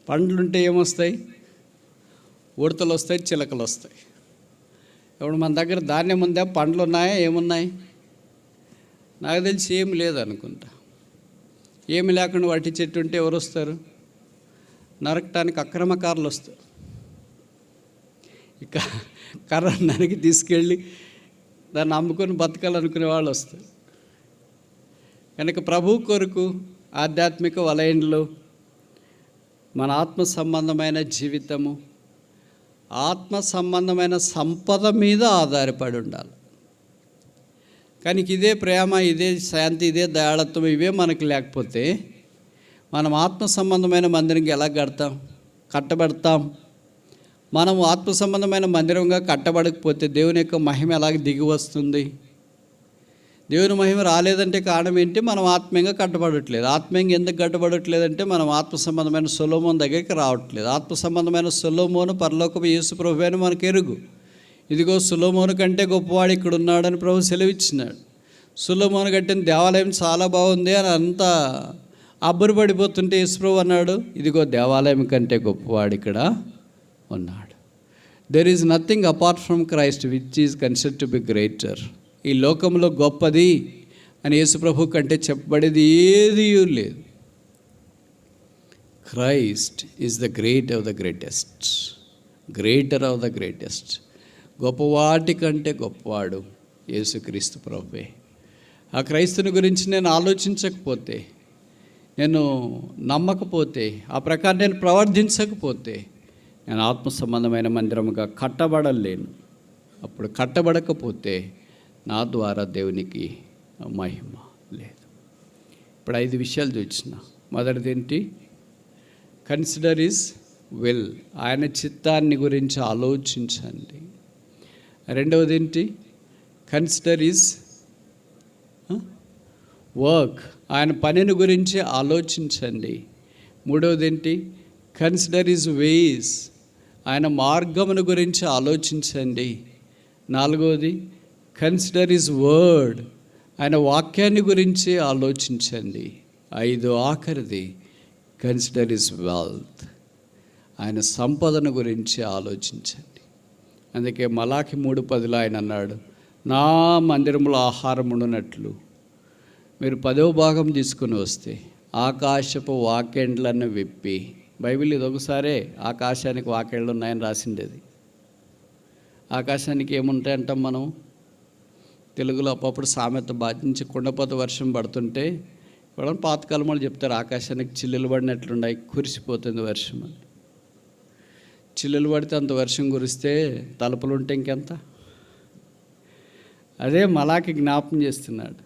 పండ్లుంటే ఏమొస్తాయి? ఉడతలు వస్తాయి, చిలకలు వస్తాయి. ఇప్పుడు మన దగ్గర ధాన్యం ఉందా? పండ్లు ఉన్నాయా? ఏమున్నాయి? నాకు తెలిసి ఏమి లేదనుకుంటా. ఏమి లేకుండా వాటి చెట్టు ఉంటే ఎవరు వస్తారు? నరకటానికి అక్రమకారులు వస్తారు. ఇక కర్ర నరికి తీసుకెళ్ళి దాన్ని అమ్ముకొని బతకాలనుకునే వాళ్ళు వస్తారు. కనుక ప్రభు కొరకు ఆధ్యాత్మిక వలయంలో మన ఆత్మ సంబంధమైన జీవితము, ఆత్మ సంబంధమైన సంపద మీద ఆధారపడి ఉండాలి. కానీ ఇదే ప్రేమ, ఇదే శాంతి, ఇదే దయాళత్వం ఇవే మనకు లేకపోతే మనం ఆత్మ సంబంధమైన మందిరంకి ఎలా కట్టబడతాం? మనం ఆత్మ సంబంధమైన మందిరంగా కట్టబడకపోతే దేవుని యొక్క మహిమ ఎలాగ దిగి వస్తుంది? దేవుని మహిమ రాలేదంటే కారణం ఏంటి? మనం ఆత్మీయంగా కట్టబడట్లేదు. ఆత్మీయంగా ఎందుకు కట్టబడట్లేదంటే మనం ఆత్మ సంబంధమైన సొలొమోను దగ్గరికి రావట్లేదు. ఆత్మ సంబంధమైన సొలొమోను పరలోకపు యేసు ప్రభువే అని మనకు ఎరుగు. ఇదిగో సొలొమోను కంటే గొప్పవాడు ఇక్కడ ఉన్నాడని ప్రభు సెలవిచ్చినాడు. సొలొమోను కట్టిన దేవాలయం చాలా బాగుంది అని అంతా అబ్బురపడిపోతుంటే యేసు ప్రభు అన్నాడు, ఇదిగో దేవాలయం కంటే గొప్పవాడు ఇక్కడ ఉన్నాడు. There is nothing apart from Christ which is considered to be greater. ఈ లోకంలో గొప్పది అని యేసు ప్రభు కంటే చెప్పబడేది ఏదీ లేదు. Christ is the great of the greatest, greater of the greatest. గొప్పవాటి కంటే గొప్పవాడు యేసుక్రీస్తు ప్రభువే. ఆ క్రైస్తుని గురించి నేను ఆలోచించకపోతే, నేను నమ్మకపోతే, ఆ ప్రకారం నేను ప్రవర్తించకపోతే నేను ఆత్మ సంబంధమైన మందిరముగా కట్టబడలేను. అప్పుడు కట్టబడకపోతే నా ద్వారా దేవునికి మహిమ లేదు. ఇప్పుడు 5 విషయాలు చూసిన. మొదటిది ఏంటి? Consider is will. ఆయన చిత్తాన్ని గురించి ఆలోచించండి. రెండవది ఏంటి? కన్సిడర్ ఈజ్ వర్క్, ఆయన పనిని గురించి ఆలోచించండి. మూడవది ఏంటి? కన్సిడర్ హిజ్ వేస్, ఆయన మార్గమును గురించి ఆలోచించండి. నాలుగవది కన్సిడర్ హిజ్ వర్డ్, ఆయన వాక్యాన్ని గురించి ఆలోచించండి. ఆఖరిది కన్సిడర్ హిజ్ వెల్త్, ఆయన సంపదను గురించి ఆలోచించండి. అందుకే మలాకి 3:10 ఆయన అన్నాడు, నా మందిరంలో ఆహారం ఉండునట్లు మీరు 10వ భాగం తీసుకుని వస్తే ఆకాశపు వాకెండ్లను విప్పి. బైబిల్ ఇది ఒకసారే ఆకాశానికి వాకెండ్లు ఉన్నాయని రాసిండేది. ఆకాశానికి ఏముంటాయి అంటాం మనం తెలుగులో. అప్పుడప్పుడు సామెత బాధించి కుండపోత వర్షం పడుతుంటే కూడా పాతకాలం వాళ్ళు చెప్తారు, ఆకాశానికి చిల్లులు పడినట్లున్నాయి, కురిసిపోతుంది వర్షం అని. చిల్లులు పడితే అంత వర్షం కురిస్తే తలుపులు ఉంటే ఇంకెంత. అదే మలాకి జ్ఞాపం చేస్తున్నాడు.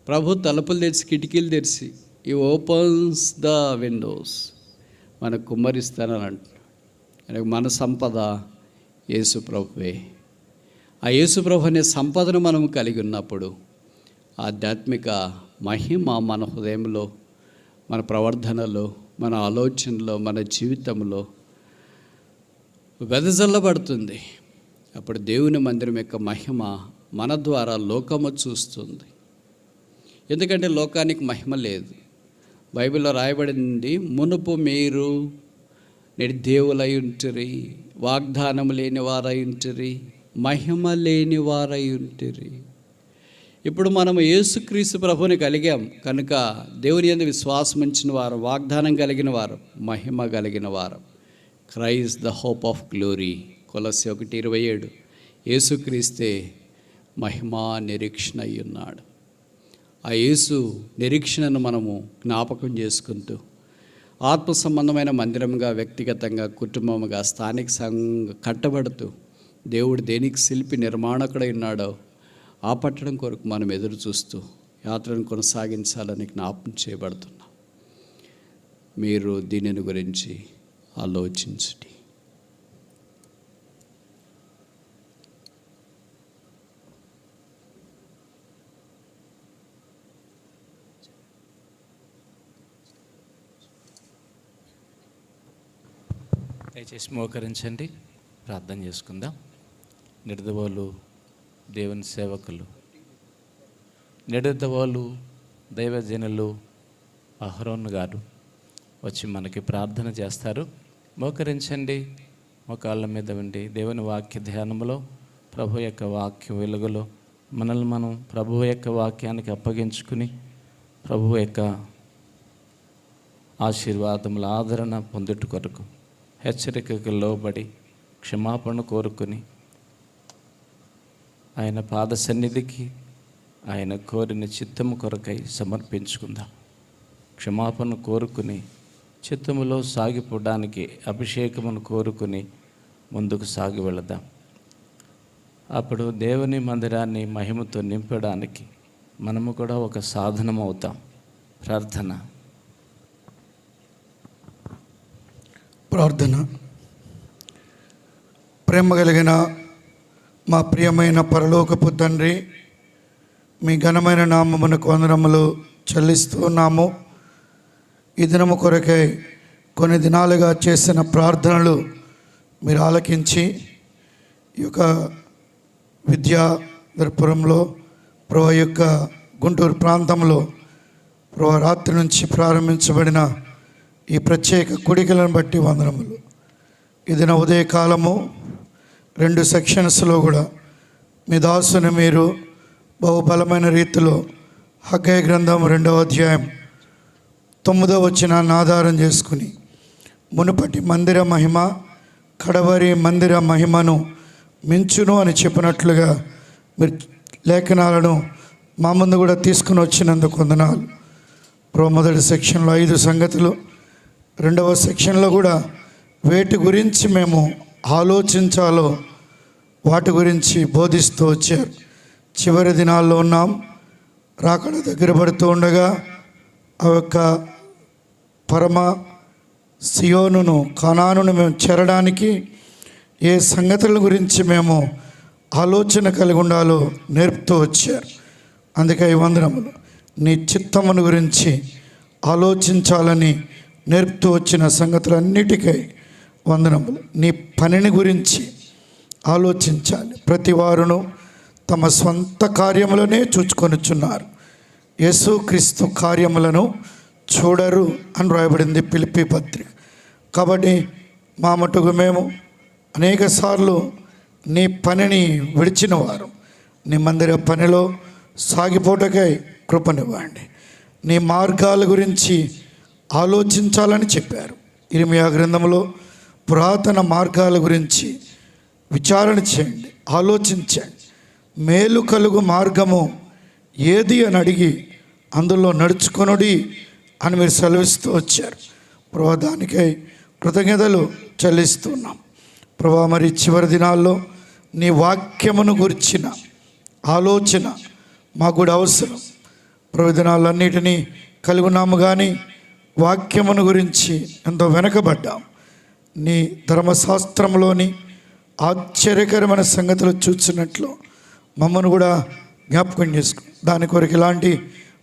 ప్రభు తలుపులు తెరిచి, కిటికీలు తెరిచి, ఈ ఓపెన్స్ ద విండోస్, మనకు కుమ్మరిస్తానని అంటున్నాడు. మన సంపద యేసు ప్రభువే. ఆ యేసు ప్రభు అనే సంపదను మనం కలిగి ఉన్నప్పుడు ఆధ్యాత్మిక మహిమ మన హృదయంలో, మన ప్రవర్తనలో, మన ఆలోచనలో, మన జీవితంలో వెదజల్లబడుతుంది. అప్పుడు దేవుని మందిరం యొక్క మహిమ మన ద్వారా లోకము చూస్తుంది. ఎందుకంటే లోకానికి మహిమ లేదు. బైబిల్లో రాయబడింది, మునుపు మీరు నిర్దేవులై ఉంటిరి, వాగ్దానం లేని వారై ఉంటిరి, మహిమ లేని వారై ఉంటిరి. ఇప్పుడు మనం యేసుక్రీస్తు ప్రభుని కలిగాం కనుక దేవుని యందు విశ్వాసం ఉంచిన వారు, వాగ్దానం కలిగిన వారు, మహిమ కలిగిన వారు. Christ the hope of glory, కొలస్సీ 1:27. యేసుక్రీస్తే మహిమా నిరీక్షణ అయి ఉన్నాడు. ఆ యేసు నిరీక్షణను మనము జ్ఞాపకం చేసుకుంటూ ఆత్మ సంబంధమైన మందిరంగా, వ్యక్తిగతంగా, కుటుంబముగా, స్థానిక సంఘంగా కట్టబడుతూ దేవుడు దేనికి శిల్పి నిర్మాణకుడై ఉన్నాడో ఆ పట్టడం కొరకు మనం ఎదురు చూస్తూ యాత్రను కొనసాగించాలని జ్ఞాపకం చేయబడుతున్నాం. మీరు దీనిని గురించి ఆలోచించండి. దయచేసి మోకరించండి, ప్రార్థన చేసుకుందాం. నిర్దవాళ్ళు దేవుని సేవకులు, నిర్దవాళ్ళు దైవజనులు అహరోన్ గారు వచ్చి మనకి ప్రార్థన చేస్తారు. మోకరించండి, మోకాళ్ళ మీద ఉండి దేవుని వాక్య ధ్యానంలో, ప్రభు యొక్క వాక్య వెలుగులో మనల్ని మనం ప్రభు యొక్క వాక్యానికి అప్పగించుకుని ప్రభు యొక్క ఆశీర్వాదముల ఆదరణ పొందుట కొరకు హెచ్చరికకు లోబడి క్షమాపణ కోరుకుని ఆయన పాద సన్నిధికి ఆయన కోరిన చిత్తము కొరకై సమర్పించుకుందాం. క్షమాపణ కోరుకుని చిత్తములో సాగిపోవడానికి అభిషేకమును కోరుకుని ముందుకు సాగి వెళదాం. అప్పుడు దేవుని మందిరాన్ని మహిమతో నింపడానికి మనము కూడా ఒక సాధనం అవుతాం. ప్రార్థన. ప్రేమ కలిగిన మా ప్రియమైన పరలోకపు తండ్రి, మీ ఘనమైన నామమునకు వందనములు చెల్లిస్తున్నాము. ఈ దినము కొరకై కొన్ని దినాలుగా చేసిన ప్రార్థనలు మీరు ఆలకించి ఈ యొక్క విద్యాధరపురంలో ప్రభు యొక్క గుంటూరు ప్రాంతంలో ప్రభు రాత్రి నుంచి ప్రారంభించబడిన ఈ ప్రత్యేక కూడికలను బట్టి వందనములు. ఇది నా ఉదయకాలము 2 సెక్షన్స్లో కూడా మీ దాసుని మీరు బహుబలమైన రీతిలో హగ్గై గ్రంథం 2వ అధ్యాయం 9వ వచనాన్ని ఆధారం చేసుకుని మునుపటి మందిర మహిమ కడవరి మందిర మహిమను మించును అని చెప్పినట్లుగా మీరు లేఖనాలను మా ముందు కూడా తీసుకుని వచ్చినందుకు వందనాలు. మొదటి సెక్షన్లో 5 సంగతులు, 2వ సెక్షన్లో కూడా వేటి గురించి మేము ఆలోచించాలో వాటి గురించి బోధిస్తూ వచ్చారు. చివరి దినాల్లో ఉన్నాం. రాకడ దగ్గర పడుతూ ఉండగా ఆ యొక్క పరమ సియోనును, కనానును మేము చేరడానికి ఏ సంగతుల గురించి మేము ఆలోచన కలిగి ఉండాలో నేర్పుతూ వచ్చారు. అందుకే ఈ వందనములు. నీ చిత్తమును గురించి ఆలోచించాలని నేర్పుతూ వచ్చిన సంగతులన్నిటికై వందనములు. నీ పనిని గురించి ఆలోచించాలి. ప్రతి వారును తమ స్వంత కార్యములనే చూచుకొనుచున్నారు, యేసుక్రీస్తు కార్యములను చూడరు అని రాయబడింది ఫిలిప్పీ పత్రిక. కాబట్టి మా మటుకు మేము అనేక సార్లు నీ పనిని విడిచిన వారు, నీ మందిర పనిలో సాగిపోటకై కృపనివ్వండి. నీ మార్గాల గురించి ఆలోచించాలని చెప్పారు. ఇర్మియా గ్రంథంలో పురాతన మార్గాల గురించి విచారణ చేయండి, ఆలోచించండి. మేలు కలుగు మార్గము ఏది అని అడిగి అందులో నడుచుకొనుడి అని మీరు సెలవిస్తూ వచ్చారు. ప్రభా, దానికై కృతజ్ఞతలు చెల్లిస్తున్నాం. ప్రభా, మరి చివరి దినాల్లో నీ వాక్యమును గురించిన ఆలోచన మాకు కూడా అవసరం. ప్రభు, దినాలన్నిటినీ కలిగి ఉన్నాము, కానీ వాక్యమును గురించి ఎంతో వెనకబడ్డాం. నీ ధర్మశాస్త్రంలోని ఆశ్చర్యకరమైన సంగతులు చూసినట్లు మమ్మను కూడా జ్ఞాపకం చేసుకో. దాని కొరకు ఇలాంటి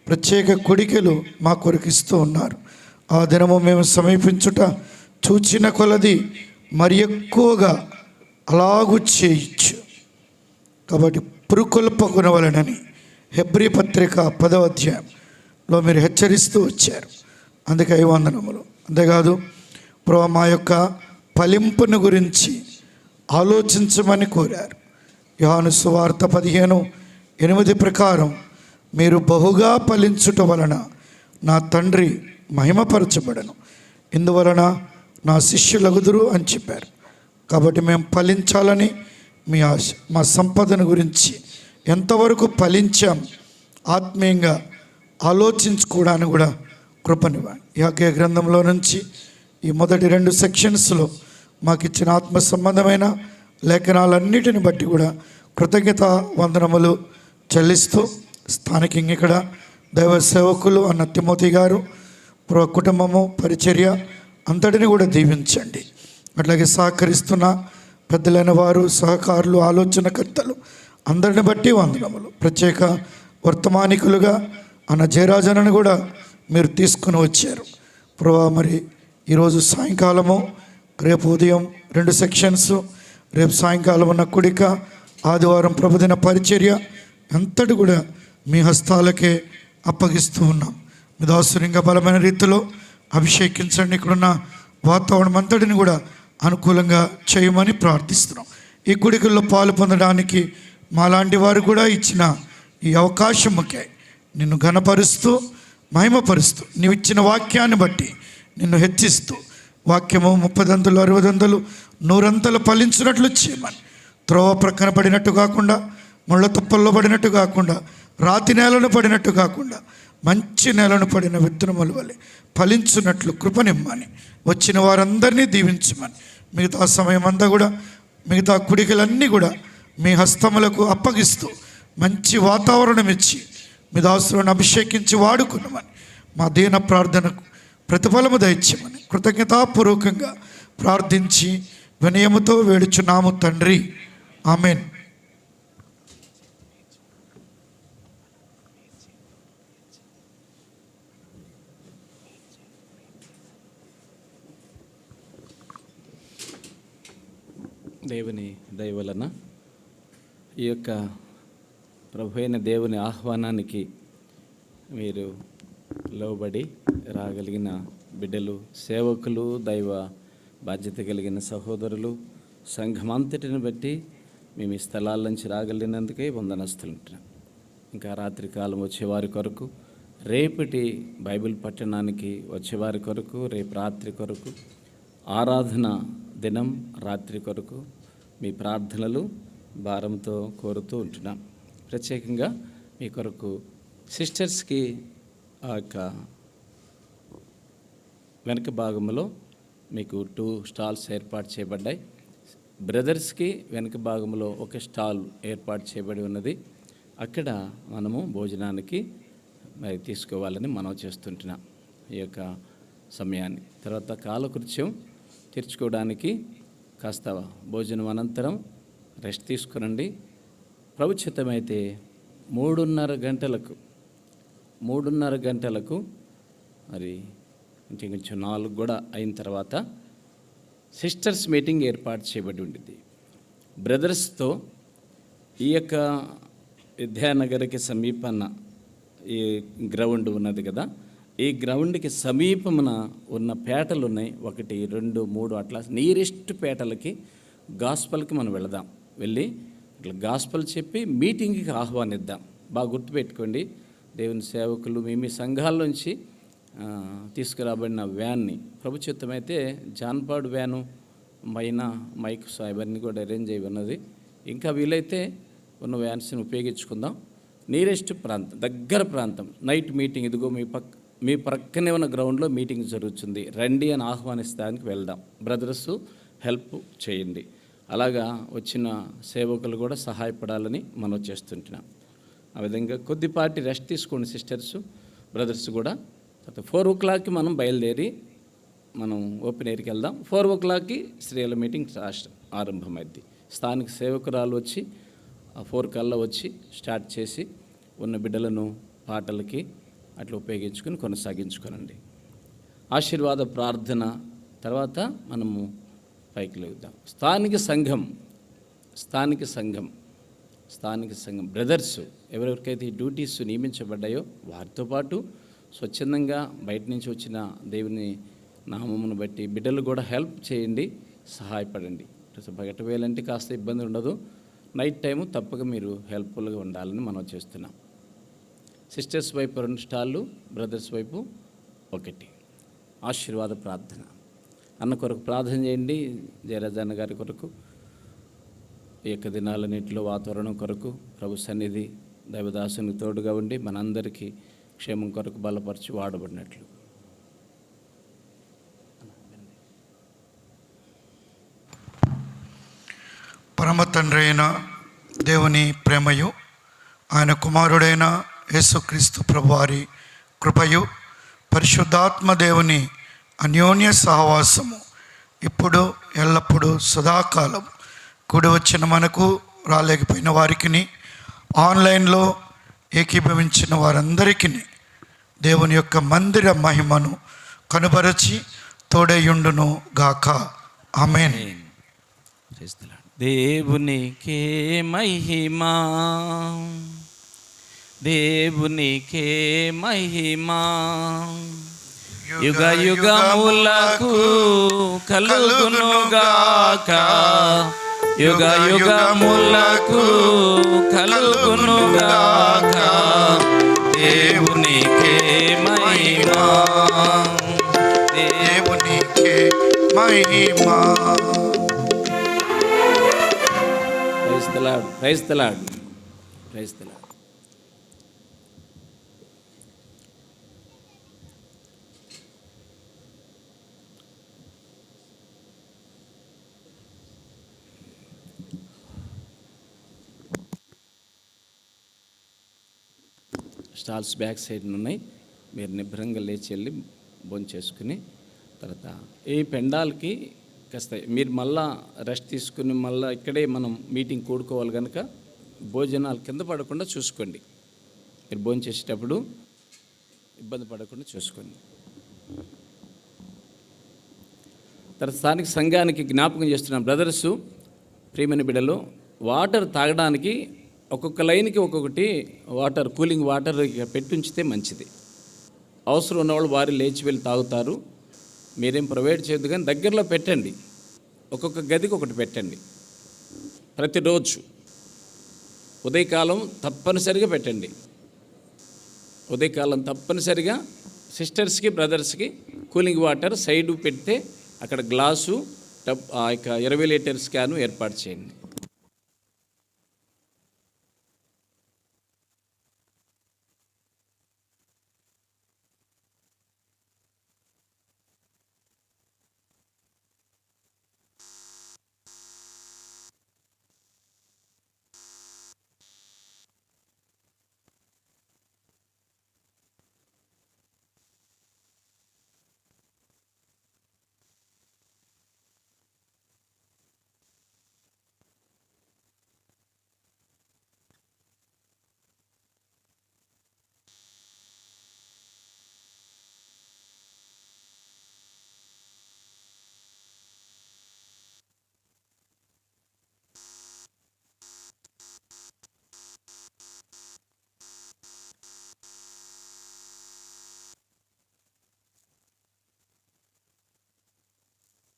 ప్రత్యేక కొడికలు మా కొరకు ఇస్తూ ఉన్నారు. ఆ దినము మేము సమీపించుట చూచిన కొలది మరి ఎక్కువగా అలాగూ చేయొచ్చు. కాబట్టి పురుకొల్పకునవలనని హెబ్రీ పత్రిక 10వ అధ్యాయంలో మీరు హెచ్చరిస్తూ వచ్చారు. అందుకే వందనములు. అంతేకాదు ప్రభు, మా యొక్క ఫలింపును గురించి ఆలోచించమని కోరారు. యోహాను సువార్త 15:8 ప్రకారం మీరు బహుగా ఫలించుట వలన నా తండ్రి మహిమపరచబడను, ఇందువలన నా శిష్యులగుదురు అని చెప్పారు. కాబట్టి మేము ఫలించాలని మీ ఆశ. మా సంపదను గురించి ఎంతవరకు ఫలించాం ఆత్మీయంగా ఆలోచించుకోవడానికి కూడా కృపనివ్వండి. యాకోబు గ్రంథంలో నుంచి ఈ మొదటి 2 సెక్షన్స్లో మాకు ఇచ్చిన ఆత్మ సంబంధమైన లేఖనాలన్నిటిని బట్టి కూడా కృతజ్ఞత వందనములు చెల్లిస్తూ, స్థానికంగా ఇక్కడ దైవ సేవకులు అన్న తిమోతి గారు, కుటుంబము, పరిచర్య అంతటిని కూడా దీవించండి. అట్లాగే సహకరిస్తున్న పెద్దలైన వారు, సహకారులు, ఆలోచనకర్తలు అందరిని బట్టి వందనములు. ప్రత్యేక వర్తమానికులుగా అన్న జయరాజనని కూడా మీరు తీసుకుని వచ్చారు. ప్రభా, మరి ఈరోజు సాయంకాలము, రేపు ఉదయం 2 సెక్షన్స్, రేపు సాయంకాలం ఉన్న కుడిక, ఆదివారం ప్రభుదిన పరిచర్య అంతటి కూడా మీ హస్తాలకే అప్పగిస్తూ ఉన్నాం. మీ దాసునిగా బలమైన రీతిలో అభిషేకించండి. ఇక్కడున్న వాతావరణం అంతటిని కూడా అనుకూలంగా చేయమని ప్రార్థిస్తున్నాం. ఈ కుడికల్లో పాలు పొందడానికి మాలాంటి వారు కూడా ఇచ్చిన ఈ అవకాశముకే నిన్ను ఘనపరుస్తూ, మహిమపరుస్తూ, నీవు ఇచ్చిన వాక్యాన్ని బట్టి నిన్ను హెచ్చిస్తూ, వాక్యము 30 దంతలు 60 దంతలు 100 అంతలు ఫలించినట్లు చేయమని, త్రోవ ప్రక్కన పడినట్టు కాకుండా, ముళ్ళ తుప్పల్లో పడినట్టు కాకుండా, రాతి నేలను పడినట్టు కాకుండా, మంచి నేలను పడిన విత్తనముల వలె ఫలించున్నట్లు కృపనిమ్మని, వచ్చిన వారందరినీ దీవించమని, మిగతా సమయం అంతా కూడా మిగతా కుడికలన్నీ కూడా మీ హస్తములకు అప్పగిస్తూ మంచి వాతావరణం ఇచ్చి మీ దాసులను అభిషేకించి వాడుకున్నామని, మా దీన ప్రార్థనకు ప్రతిఫలము దయచేయమని కృతజ్ఞతాపూర్వకంగా ప్రార్థించి వినయముతో వేడుచున్నాము తండ్రి. ఆమెన్. దేవుని దయ వలన ఈ యొక్క ప్రభు అయిన దేవుని ఆహ్వానానికి మీరు లోబడి రాగలిగిన బిడ్డలు, సేవకులు, దైవ బాధ్యత కలిగిన సహోదరులు, సంఘమంతటిని బట్టి మేము ఈ స్థలాల నుంచి రాగలిగినందుకే వందనస్తులుంటున్నాం. ఇంకా రాత్రి కాలం వచ్చేవారి కొరకు, రేపటి బైబిల్ పట్టణానికి వచ్చేవారి కొరకు, రేపు రాత్రి కొరకు, ఆరాధన దినం రాత్రి కొరకు మీ ప్రార్థనలు భారంతో కోరుతూ ఉంటున్నాం. ప్రత్యేకంగా మీ కొరకు సిస్టర్స్కి ఆ యొక్క వెనక భాగంలో మీకు 2 స్టాల్స్ ఏర్పాటు చేయబడ్డాయి. బ్రదర్స్కి వెనక భాగంలో ఒక స్టాల్ ఏర్పాటు చేయబడి ఉన్నది. అక్కడ మనము భోజనానికి మరి తీసుకోవాలని మనం చేస్తుంటున్నాం. ఈ యొక్క సమయాన్ని తర్వాత కాలకృత్యం తీర్చుకోవడానికి కాస్త భోజనం అనంతరం రెస్ట్ తీసుకురండి. ప్రభుచిత్తమైతే 3:30 గంటలకు 3:30 గంటలకు మరి ఇంకొంచెం 4 కూడా అయిన తర్వాత సిస్టర్స్ మీటింగ్ ఏర్పాటు చేయబడి ఉండేది. బ్రదర్స్తో ఈ యొక్క విద్యానగర్కి సమీపాన ఈ గ్రౌండ్ ఉన్నది కదా, ఈ గ్రౌండ్కి సమీపమున ఉన్న పేటలు ఉన్నాయి, 1, 2, 3 అట్లా నియరెస్ట్ పేటలకి గాస్పల్కి మనం వెళదాం. వెళ్ళి ఇట్లా గాస్పల్ చెప్పి మీటింగ్కి ఆహ్వానిద్దాం. బాగా గుర్తుపెట్టుకోండి, దేవుని సేవకులు మీ సంఘాల్లోంచి తీసుకురాబడిన వ్యాన్ని ప్రభుత్వమైతే జాన్పాడు వ్యాను మైక్ అవన్నీ కూడా అరేంజ్ అయి ఉన్నది. ఇంకా వీలైతే ఉన్న వ్యాన్స్ని ఉపయోగించుకుందాం. నియరెస్ట్ ప్రాంతం, దగ్గర ప్రాంతం, నైట్ మీటింగ్ ఇదిగో మీ ప్రక్కనే ఉన్న గ్రౌండ్లో మీటింగ్ జరుగుతుంది, రండి అని ఆహ్వానిస్తానికి వెళ్దాం. బ్రదర్స్ హెల్ప్ చేయండి. అలాగా వచ్చిన సేవకులు కూడా సహాయపడాలని మనం చేస్తుంటున్నాం. ఆ విధంగా కొద్దిపాటి రెస్ట్ తీసుకోండి సిస్టర్స్, బ్రదర్స్ కూడా. తర్వాత 4 o'clockకి మనం బయలుదేరి మనం ఓపెన్ ఎయిర్కి వెళ్దాం. 4 o'clockకి స్త్రీల మీటింగ్ ఆరంభమైంది. స్థానిక సేవకురాలు వచ్చి 4 కల్లా వచ్చి స్టార్ట్ చేసి ఉన్న బిడ్డలను పాటలకి అట్లా ఉపయోగించుకొని కొనసాగించుకోనండి. ఆశీర్వాద ప్రార్థన తర్వాత మనము పైకి లేద్దాం. స్థానిక సంఘం బ్రదర్స్ ఎవరెవరికైతే ఈ డ్యూటీస్ నియమించబడ్డాయో వారితో పాటు స్వచ్ఛందంగా బయట నుంచి వచ్చిన దేవుని నామమును బట్టి బిడ్డలు కూడా హెల్ప్ చేయండి, సహాయపడండి. బయట వేయాలంటే కాస్త ఇబ్బంది ఉండదు. నైట్ టైము తప్పక మీరు హెల్ప్ఫుల్గా ఉండాలని మనం చేస్తున్నాం. సిస్టర్స్ వైపు 2 స్టాళ్ళు, బ్రదర్స్ వైపు 1. ఆశీర్వాద ప్రార్థన. అన్న కొరకు ప్రార్థన చేయండి, జయరాజన్న గారి కొరకు, ఈ యొక్క దినాలన్నింటిలో వాతావరణం కొరకు ప్రభు సన్నిధి దైవదాసునికి తోడుగా ఉండి మనందరికీ క్షేమం కొరకు బలపరిచి వాడబడినట్లు. పరమ తండ్రి అయిన దేవుని ప్రేమయు, ఆయన కుమారుడైన యేసుక్రీస్తు ప్రభువారి కృపయు, పరిశుద్ధాత్మ దేవుని అన్యోన్య సహవాసము ఇప్పుడు ఎల్లప్పుడూ సదాకాలం కూడి వచ్చిన మనకు, రాలేకపోయిన వారికి, ఆన్లైన్లో ఏకీభవించిన వారందరికీ దేవుని యొక్క మందిర మహిమను కనుపరచి తోడయుండును గాక. ఆమేన్. దేవునికే మహిమా, దేవునికే మహిమా, యుగ యుగములకు కలుగునుగాక, యుగ యుగములకు కలుగునుగాక. దేవునికే మహిమా, దేవునికే మహిమా. Praise the Lord. Stalls back side ఉన్నాయి. మీరు నిబ్బరంగా లేచి వెళ్ళి భోంచేసుకుని తర్వాత ఈ పెండాలకి కాస్త మీరు మళ్ళా రెస్ట్ తీసుకుని మళ్ళీ ఇక్కడే మనం మీటింగ్ కూడుకోవాలి కనుక భోజనాలు కింద పడకుండా చూసుకోండి. మీరు భోజనం చేసేటప్పుడు ఇబ్బంది పడకుండా చూసుకోండి. తర్వాత స్థానిక సంఘానికి జ్ఞాపకం చేస్తున్నాం. బ్రదర్సు, ప్రియమైన బిడ్డలు, వాటర్ తాగడానికి ఒక్కొక్క లైన్కి ఒక్కొక్కటి వాటర్, కూలింగ్ వాటర్ పెట్టుంచితే మంచిది. అవసరం ఉన్నవాళ్ళు వారు లేచి వెళ్ళి తాగుతారు. మీరేం ప్రొవైడ్ చేయొద్దు, కానీ దగ్గరలో పెట్టండి. ఒక్కొక్క గదికి ఒకటి పెట్టండి. ప్రతిరోజు ఉదయకాలం తప్పనిసరిగా పెట్టండి. ఉదయకాలం తప్పనిసరిగా సిస్టర్స్కి, బ్రదర్స్కి కూలింగ్ వాటర్ సైడు పెడితే అక్కడ గ్లాసు, టబ్, ఆ యొక్క 20 లీటర్స్ క్యాను ఏర్పాటు చేయండి.